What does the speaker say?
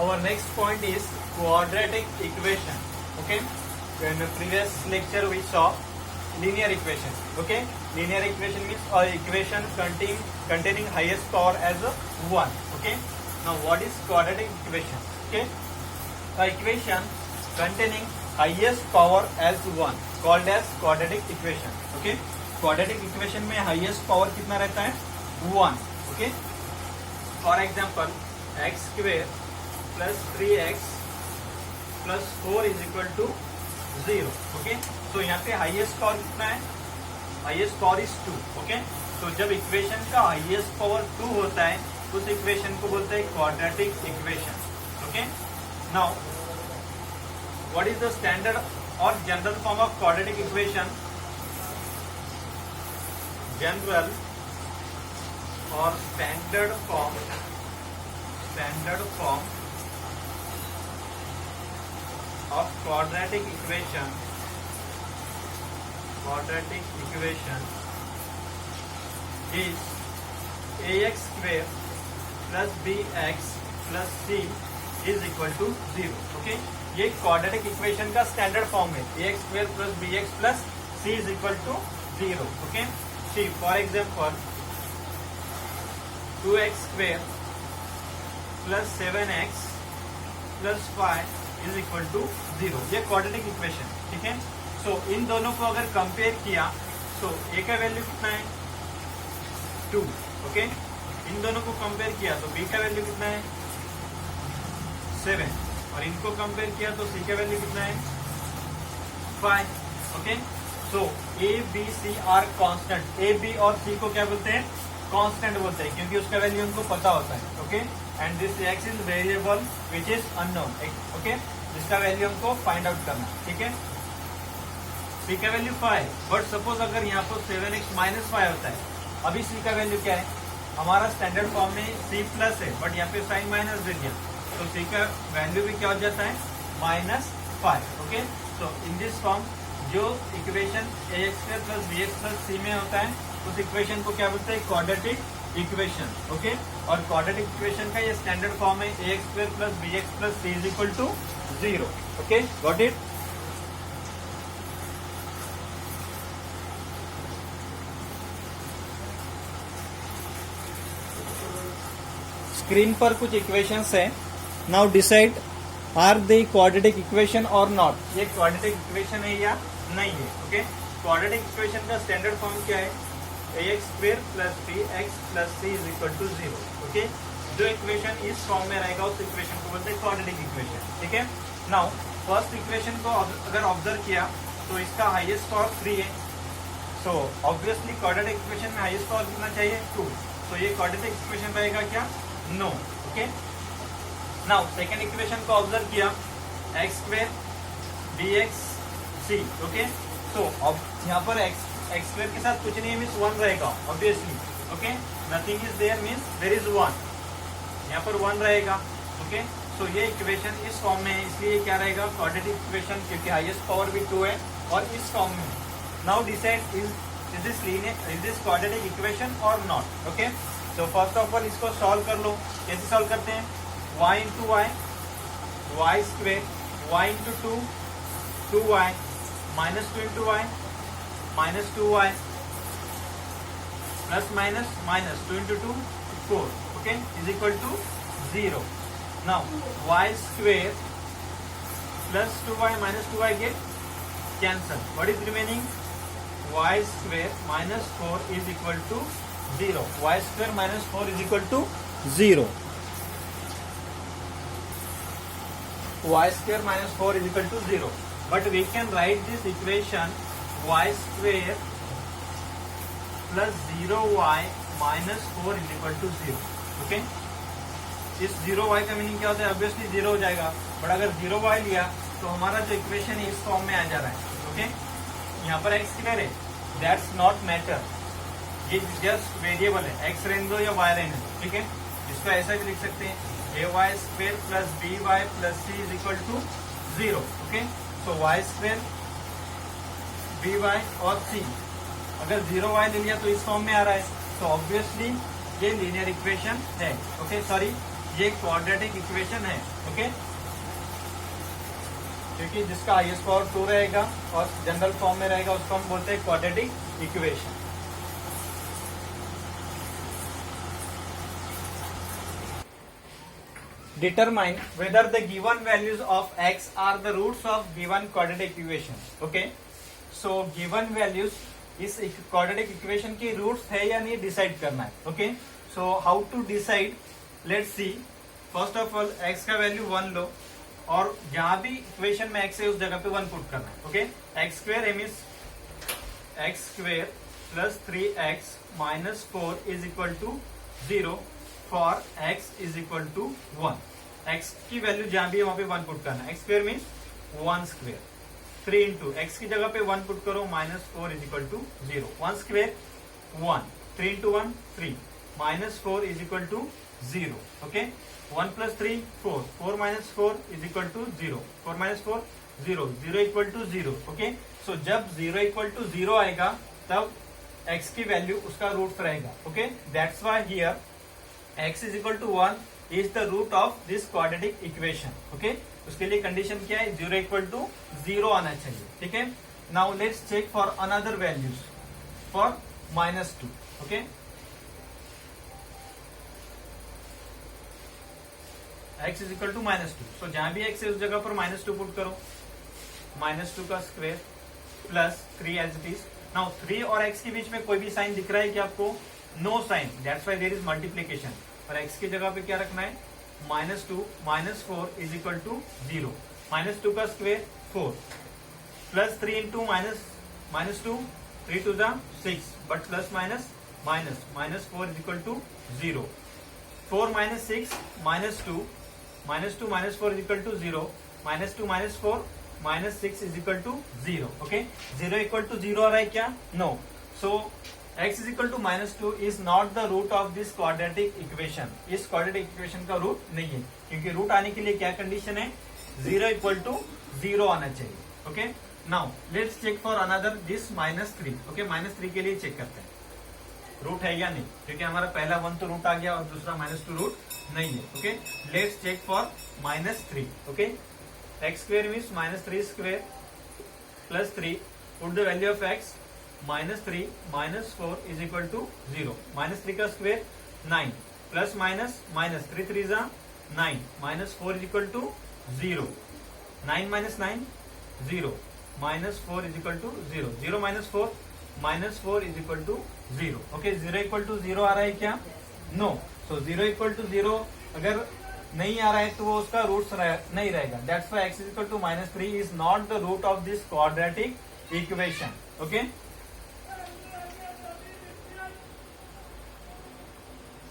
our next point is quadratic equation. Okay, in the previous lecture we saw linear equation. Okay, linear equation means equation containing highest power as a 1. Okay, now what is quadratic equation? Okay, equation containing highest power as 1 called as quadratic equation. Okay, quadratic equation में highest power कितना रहता है? 1. Okay, for example x square plus 3x plus 4 is equal to 0. Okay, तो यहाँ पे highest power कितना है? Highest power is 2. Okay, तो जब इक्वेशन का हाईएस्ट पावर 2 होता है उस इक्वेशन को बोलते हैं quadratic equation. Okay, now what is the standard और general form of quadratic equation? General और standard form of quadratic equation is ax square plus bx plus c is equal to 0. Okay, ये quadratic equation का standard form है. ax square plus bx plus c is equal to 0. Okay, see for example 2x square plus 7x plus 5 is equal to 0. ये quadratic equation. ठीक है, सो इन दोनों को अगर compare किया तो ए का वैल्यू कितना है? 2. ओके, इन दोनों को कंपेयर किया तो बी का वैल्यू कितना है? 7. और इनको कंपेयर किया तो सी का वैल्यू कितना है? 5. Okay, so A B C are constant. A B और सी को क्या बोलते हैं? कांस्टेंट बोलते हैं, क्योंकि उसका वैल्यू उनको पता होता है. Okay, and this x is variable which is unknown. Okay, जिसका वैल्यू हमको फाइंड आउट करना. ठीक है, c का वैल्यू 5. बट सपोज अगर यहाँ पर 7x माइनस 5 होता है, अभी c का वैल्यू क्या है? हमारा स्टैंडर्ड फॉर्म में c प्लस है, बट यहाँ पे साइन माइनस दे दिया तो c का वैल्यू भी क्या हो जाता है? -5. ओके, तो इन दिस फॉर्म जो equation ax square plus bx plus c में होता है उस इक्वेशन को क्या बोलते हैं? Quadratic equation. ओके, और क्वाड्रेटिक इक्वेशन का ये स्टैंडर्ड फॉर्म है ax square plus bx plus c is equal to 0. Okay, got it? Screen पर कुछ इक्वेशंस है. Now decide are they quadratic equation और नॉट. ये क्वाड्रेटिक इक्वेशन है या नहीं है? ओके, क्वाड्रेटिक इक्वेशन का स्टैंडर्ड फॉर्म क्या है? ax square plus bx plus c is equal to 0. Okay, जो इक्वेशन इस फॉर्म में रहेगा उस इक्वेशन को बोलते हैं क्वाड्रेटिक इक्वेशन. ठीक है, नाउ फर्स्ट इक्वेशन को अगर ऑब्जर्व किया तो इसका हाईएस्ट पावर 3 है. सो ऑब्वियसली क्वाड्रेटिक इक्वेशन में हाईएस्ट पावर कितना चाहिए? 2. तो ये क्वाड्रेटिक इक्वेशन रहेगा क्या? No. Okay, now second equation को ऑब्जर्व किया x square bx c. Okay, तो अब यहाँ पर x स्क्वायर के साथ कुछ नहीं मीन्स 1 रहेगा obviously. Okay, nothing is there means there is 1. यहाँ पर 1 रहेगा. ओके, सो ये इक्वेशन इस फॉर्म में है, इसलिए क्या रहेगा? क्वाड्रेटिक इक्वेशन, क्योंकि हाईएस्ट पावर भी 2 है और इस फॉर्म में. Now decide is this quadratic equation और नॉट. ओके, तो फर्स्ट ऑफ ऑल इसको सॉल्व कर लो. कैसे सॉल्व करते हैं? y into y square, y into 2y, minus 2 into y, minus 2y, plus minus minus 2 into 2 4. Okay, is equal to 0. Now y square plus 2y minus 2y get cancel. What is remaining? y square minus 4 is equal to 0. y square minus 4 is equal to 0. y square minus 4 is equal to 0. But we can write this equation y square plus 0y minus 4 is equal to 0. Okay? इस 0y का meaning क्या होता है? Obviously 0 हो जाएगा. But अगर 0y लिया तो हमारा जो इक्वेशन है इस फॉर्म में आ जा रहा है. ओके, यहाँ पर x स्क्वायर है, दैट्स नॉट मैटर. ये जस्ट वेरिएबल है, x रहने दो या y रहने दो. ठीक है, इसको ऐसा भी लिख सकते हैं ay square plus by plus c is equal to 0. Okay, so y square by और c अगर 0y ले लिया तो इस फॉर्म में आ रहा है, तो ऑब्वियसली ये लीनियर इक्वेशन है. ओके, सॉरी ये क्वाड्रेटिक इक्वेशन है, ओके। क्योंकि जिसका हाईएस्ट पावर 2 रहेगा और जनरल फॉर्म में रहेगा उसको हम बोलते हैं quadratic equation. Determine whether the given values of x are the roots of given quadratic equation, okay। So given values इस quadratic equation की roots है या नहीं डिसाइड करना है, okay। So how to decide, let's see। First of all x का value 1 लो और जहां भी इक्वेशन में x है उस जगह पे 1 पुट करना है, okay. X square M is x square plus 3x minus 4 is equal to 0 for x is equal to 1। x की वैल्यू जहां भी है वहां पे 1 पुट करना है। X square means 1 square, 3 into x की जगह पे 1 पुट करो minus 4 is equal to 0। 1 square 1, 3 into 1 3, minus 4 is equal to 0, okay. 1 plus 3 4, 4 minus 4 is equal to 0, 4 minus 4 0, 0 equal to 0, okay. So जब 0 इक्वल टू 0 आएगा तब x की value उसका root रहेगा, okay. That's why here x is equal to 1 is the root of this quadratic equation, okay. उसके लिए condition क्या है, 0 इक्वल टू 0 आना चाहिए, ठीक है। Now let's check for another values for -2, okay. x is equal to -2, so जहां भी x है उस जगह पर -2 पुट करो। -2 का square plus 3 as it is. Now 3 और x के बीच में कोई भी साइन दिख रहा है क्या आपको? No sign, that's why there is multiplication. और x की जगह पे क्या रखना है? -2 माइनस 4 इज इक्वल टू 0। -2 का square 4 plus 3 into -2, 3 two 6, but plus minus minus 4 is equal to 0। 4 minus 6 -2, -2 minus 4 is equal to 0, -2 minus 4 -6 is equal to 0, okay. 0 equal to 0 आ रहा है क्या? No. So x is equal to -2 is not the root of this quadratic equation. इस quadratic equation का root नहीं है, क्योंकि root आने के लिए क्या कंडीशन है? 0 इक्वल टू 0 आना चाहिए, okay. Now let's check for another this -3, okay. -3 के लिए चेक करते हैं रूट है या नहीं, क्योंकि हमारा पहला 1 तो रूट आ गया और दूसरा -2 रूट नहीं है, okay. Let's check for -3, okay. X square means -3 square plus 3, put the value of x, -3 minus 4 is equal to 0। -3 का स्क्वेयर 9 प्लस माइनस 3 3 जा 9, -4 is equal to 0। 9 minus 9 0, -4 is equal to 0। 0 minus 4 is equal to 0, okay. 0 equal to 0 आ रहा है क्या? No. So 0 equal to 0 अगर नहीं आ रहा है तो वो उसका रूट नहीं रहेगा। That's why x is equal to -3 is not the root of this quadratic equation, okay.